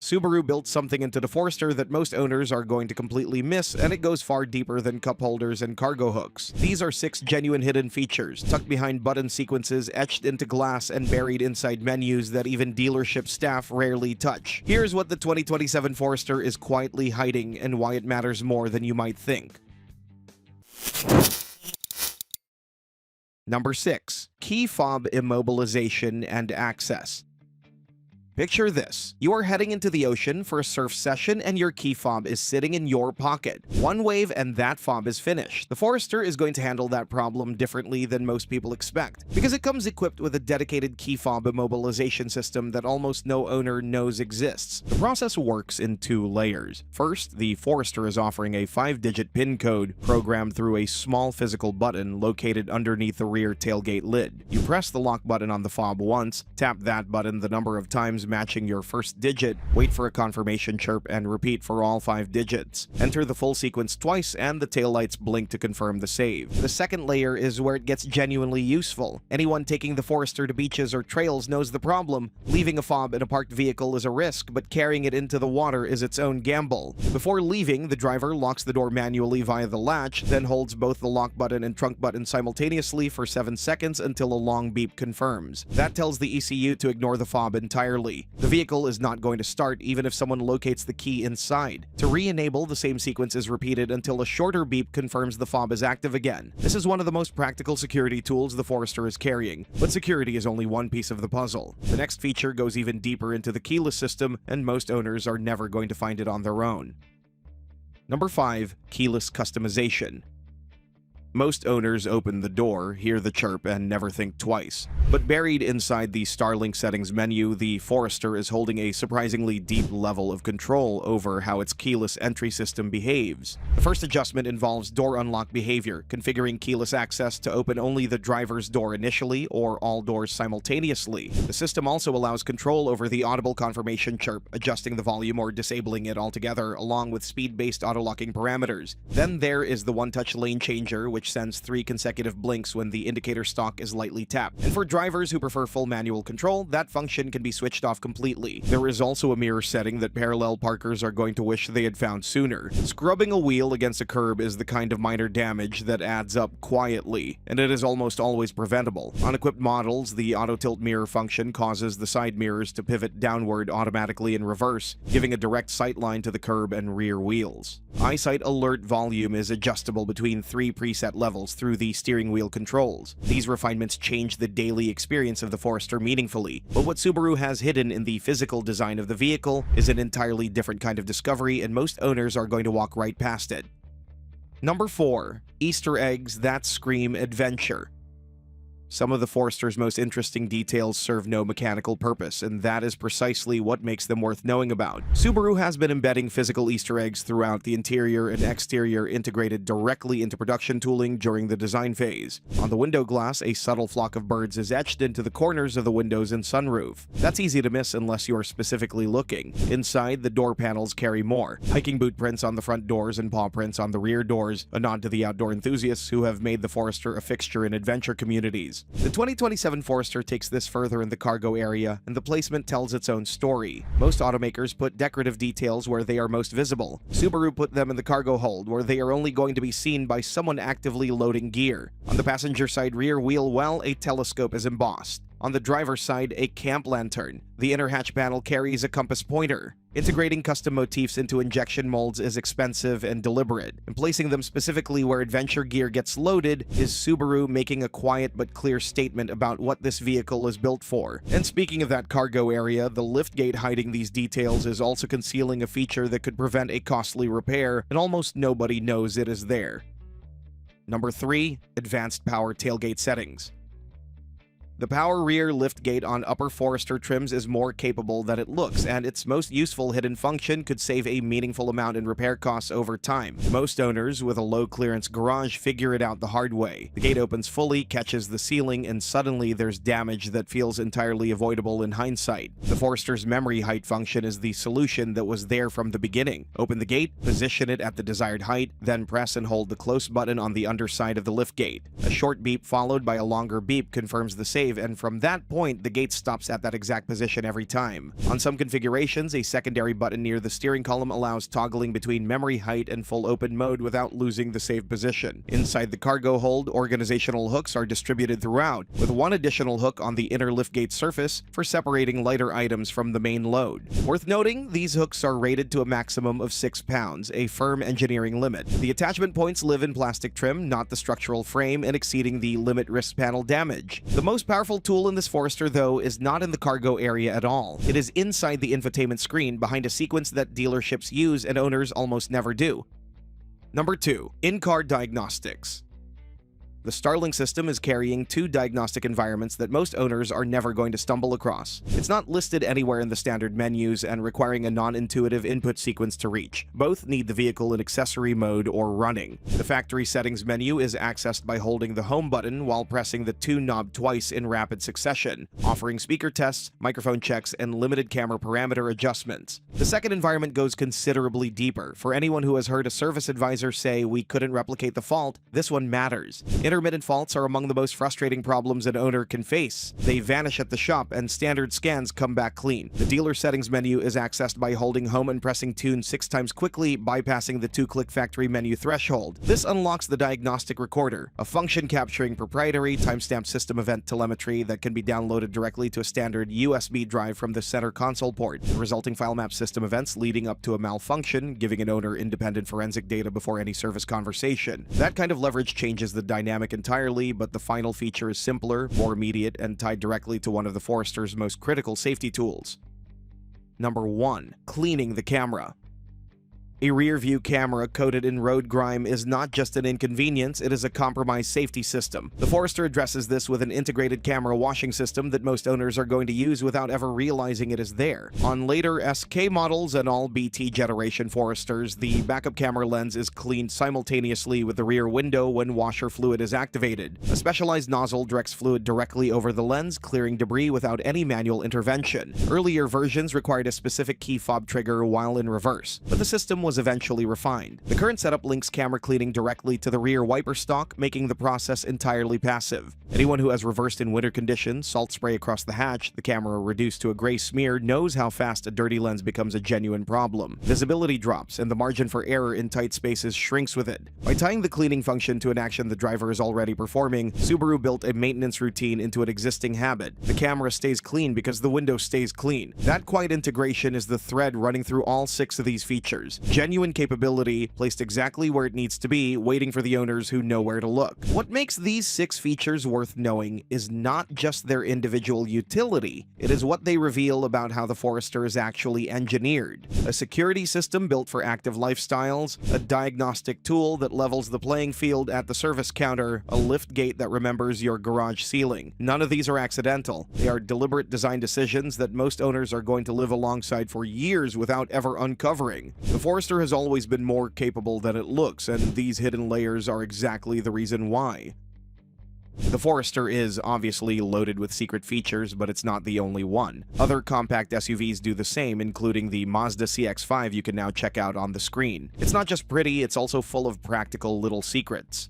Subaru built something into the Forester that most owners are going to completely miss, and it goes far deeper than cup holders and cargo hooks. These are 6 genuine hidden features, tucked behind button sequences, etched into glass, and buried inside menus that even dealership staff rarely touch. Here's what the 2027 Forester is quietly hiding and why it matters more than you might think. Number 6. Key fob immobilization and access. Picture this. You are heading into the ocean for a surf session and your key fob is sitting in your pocket. One wave and that fob is finished. The Forester is going to handle that problem differently than most people expect, because it comes equipped with a dedicated key fob immobilization system that almost no owner knows exists. The process works in 2 layers. First, the Forester is offering a 5-digit PIN code programmed through a small physical button located underneath the rear tailgate lid. You press the lock button on the fob once, tap that button the number of times matching your first digit, wait for a confirmation chirp, and repeat for all 5 digits. Enter the full sequence twice and the taillights blink to confirm the save. The second layer is where it gets genuinely useful. Anyone taking the Forester to beaches or trails knows the problem. Leaving a fob in a parked vehicle is a risk, but carrying it into the water is its own gamble. Before leaving, the driver locks the door manually via the latch, then holds both the lock button and trunk button simultaneously for 7 seconds until a long beep confirms. That tells the ECU to ignore the fob entirely. The vehicle is not going to start even if someone locates the key inside. To re-enable, the same sequence is repeated until a shorter beep confirms the fob is active again. This is one of the most practical security tools the Forester is carrying, but security is only one piece of the puzzle. The next feature goes even deeper into the keyless system, and most owners are never going to find it on their own. Number 5. Keyless customization. Most owners open the door, hear the chirp, and never think twice. But buried inside the Starlink settings menu, the Forester is holding a surprisingly deep level of control over how its keyless entry system behaves. The first adjustment involves door unlock behavior, configuring keyless access to open only the driver's door initially or all doors simultaneously. The system also allows control over the audible confirmation chirp, adjusting the volume or disabling it altogether, along with speed-based auto-locking parameters. Then there is the one-touch lane changer, which sends 3 consecutive blinks when the indicator stalk is lightly tapped. And for drivers who prefer full manual control, that function can be switched off completely. There is also a mirror setting that parallel parkers are going to wish they had found sooner. Scrubbing a wheel against a curb is the kind of minor damage that adds up quietly, and it is almost always preventable. On equipped models, the auto-tilt mirror function causes the side mirrors to pivot downward automatically in reverse, giving a direct sight line to the curb and rear wheels. Eyesight alert volume is adjustable between 3 preset levels through the steering wheel controls. These refinements change the daily experience of the Forester meaningfully, but what Subaru has hidden in the physical design of the vehicle is an entirely different kind of discovery, and most owners are going to walk right past it. Number 4. Easter eggs that scream adventure. Some of the Forester's most interesting details serve no mechanical purpose, and that is precisely what makes them worth knowing about. Subaru has been embedding physical Easter eggs throughout the interior and exterior, integrated directly into production tooling during the design phase. On the window glass, a subtle flock of birds is etched into the corners of the windows and sunroof. That's easy to miss unless you are specifically looking. Inside, the door panels carry more. Hiking boot prints on the front doors and paw prints on the rear doors, a nod to the outdoor enthusiasts who have made the Forester a fixture in adventure communities. The 2027 Forester takes this further in the cargo area, and the placement tells its own story. Most automakers put decorative details where they are most visible. Subaru put them in the cargo hold, where they are only going to be seen by someone actively loading gear. On the passenger side rear wheel well, a telescope is embossed. On the driver's side, a camp lantern. The inner hatch panel carries a compass pointer. Integrating custom motifs into injection molds is expensive and deliberate, and placing them specifically where adventure gear gets loaded is Subaru making a quiet but clear statement about what this vehicle is built for. And speaking of that cargo area, the liftgate hiding these details is also concealing a feature that could prevent a costly repair, and almost nobody knows it is there. Number 3. Advanced power tailgate settings. The power rear liftgate on upper Forester trims is more capable than it looks, and its most useful hidden function could save a meaningful amount in repair costs over time. Most owners with a low-clearance garage figure it out the hard way. The gate opens fully, catches the ceiling, and suddenly there's damage that feels entirely avoidable in hindsight. The Forester's memory height function is the solution that was there from the beginning. Open the gate, position it at the desired height, then press and hold the close button on the underside of the liftgate. A short beep followed by a longer beep confirms the save, wave, and from that point, the gate stops at that exact position every time. On some configurations, a secondary button near the steering column allows toggling between memory height and full open mode without losing the save position. Inside the cargo hold, organizational hooks are distributed throughout, with one additional hook on the inner liftgate surface for separating lighter items from the main load. Worth noting, these hooks are rated to a maximum of 6 pounds, a firm engineering limit. The attachment points live in plastic trim, not the structural frame, and exceeding the limit wrist panel damage. The most powerful tool in this Forester, though, is not in the cargo area at all. It is inside the infotainment screen behind a sequence that dealerships use and owners almost never do. Number 2. In-car diagnostics. The Starlink system is carrying 2 diagnostic environments that most owners are never going to stumble across. It's not listed anywhere in the standard menus and requiring a non-intuitive input sequence to reach. Both need the vehicle in accessory mode or running. The factory settings menu is accessed by holding the home button while pressing the 2 knob twice in rapid succession, offering speaker tests, microphone checks, and limited camera parameter adjustments. The second environment goes considerably deeper. For anyone who has heard a service advisor say we couldn't replicate the fault, this one matters. Intermittent faults are among the most frustrating problems an owner can face. They vanish at the shop and standard scans come back clean. The dealer settings menu is accessed by holding home and pressing tune 6 times quickly, bypassing the 2-click factory menu threshold. This unlocks the diagnostic recorder, a function capturing proprietary timestamp system event telemetry that can be downloaded directly to a standard USB drive from the center console port. The resulting file map system events leading up to a malfunction, giving an owner independent forensic data before any service conversation. That kind of leverage changes the dynamic entirely, but the final feature is simpler, more immediate, and tied directly to one of the Forester's most critical safety tools. Number 1. Cleaning the camera. A rear-view camera coated in road grime is not just an inconvenience, it is a compromised safety system. The Forester addresses this with an integrated camera washing system that most owners are going to use without ever realizing it is there. On later SK models and all BT generation Foresters, the backup camera lens is cleaned simultaneously with the rear window when washer fluid is activated. A specialized nozzle directs fluid directly over the lens, clearing debris without any manual intervention. Earlier versions required a specific key fob trigger while in reverse, but the system was eventually refined. The current setup links camera cleaning directly to the rear wiper stalk, making the process entirely passive. Anyone who has reversed in winter conditions, salt spray across the hatch, the camera reduced to a gray smear, knows how fast a dirty lens becomes a genuine problem. Visibility drops, and the margin for error in tight spaces shrinks with it. By tying the cleaning function to an action the driver is already performing, Subaru built a maintenance routine into an existing habit. The camera stays clean because the window stays clean. That quiet integration is the thread running through all 6 of these features. Genuine capability placed exactly where it needs to be, waiting for the owners who know where to look. What makes these 6 features worth knowing is not just their individual utility, it is what they reveal about how the Forester is actually engineered. A security system built for active lifestyles, a diagnostic tool that levels the playing field at the service counter, a lift gate that remembers your garage ceiling. None of these are accidental. They are deliberate design decisions that most owners are going to live alongside for years without ever uncovering. The Forester has always been more capable than it looks, and these hidden layers are exactly the reason why. The Forester is obviously loaded with secret features, but it's not the only one. Other compact SUVs do the same, including the Mazda CX-5 you can now check out on the screen. It's not just pretty, it's also full of practical little secrets.